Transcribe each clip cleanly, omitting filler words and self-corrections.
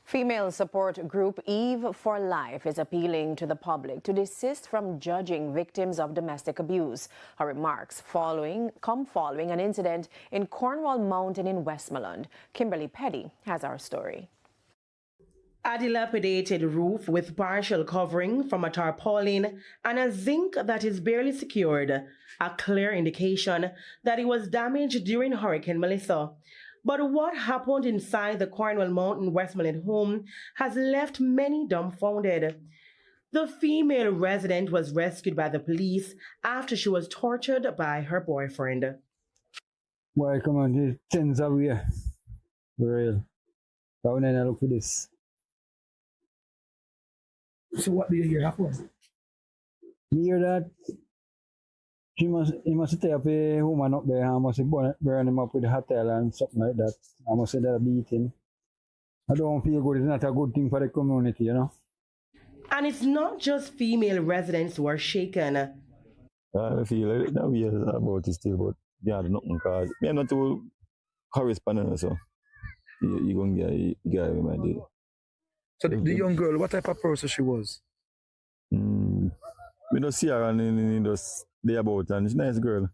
Female support group Eve for Life is appealing to the public to desist from judging victims of domestic abuse. Her remarks come following an incident in Cornwall Mountain in Westmoreland. Kimberly Petty has our story. A dilapidated roof with partial covering from a tarpaulin and a zinc that is barely secured, a clear indication that it was damaged during Hurricane Melissa. But what happened inside the Cornwall Mountain Westmoreland home has left many dumbfounded. The female resident was rescued by the police after she was tortured by her boyfriend. Boy, come on, the things are weird. For real. Go in and look for this. So what do you hear happened? We hear that he must stay up a woman up there and must burn him up with the hotel and something like that. I must say that beating. I don't feel good. It's not a good thing for the community, you know. And it's not just female residents who are shaken. I feel like that we are about it still, but yeah, nothing because we are not to correspond, so you're going to get my deal. So the young girl, what type of person she was? We don't see her in those day about, and she's a nice girl.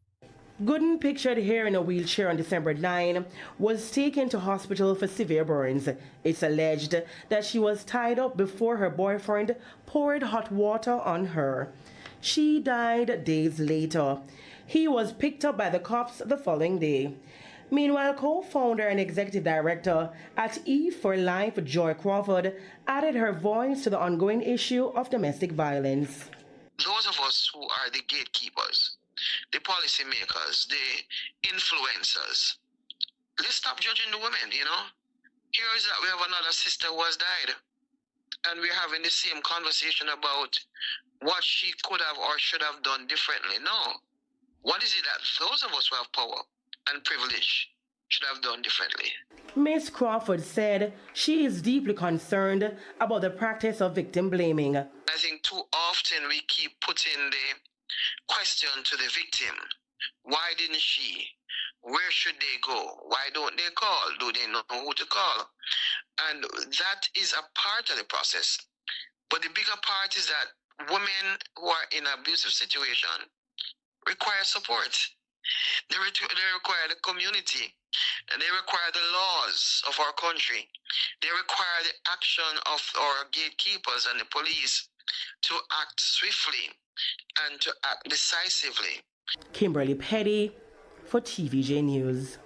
Gooden, pictured here in a wheelchair on December 9, was taken to hospital for severe burns. It's alleged that she was tied up before her boyfriend poured hot water on her. She died days later. He was picked up by the cops the following day. Meanwhile, co-founder and executive director at Eve for Life, Joy Crawford, added her voice to the ongoing issue of domestic violence. Those of us who are the gatekeepers, the policymakers, the influencers, let's stop judging the women, you know. Here is that we have another sister who has died, and we're having the same conversation about what she could have or should have done differently. No. What is it that those of us who have power and privilege should have done differently? Ms. Crawford said she is deeply concerned about the practice of victim blaming. I think too often we keep putting the question to the victim. Why didn't she? Where should they go? Why don't they call? Do they know who to call? And that is a part of the process. But the bigger part is that women who are in an abusive situation require support. They require the community, and they require the laws of our country. They require the action of our gatekeepers and the police to act swiftly and to act decisively. Kimberly Petty for TVJ News.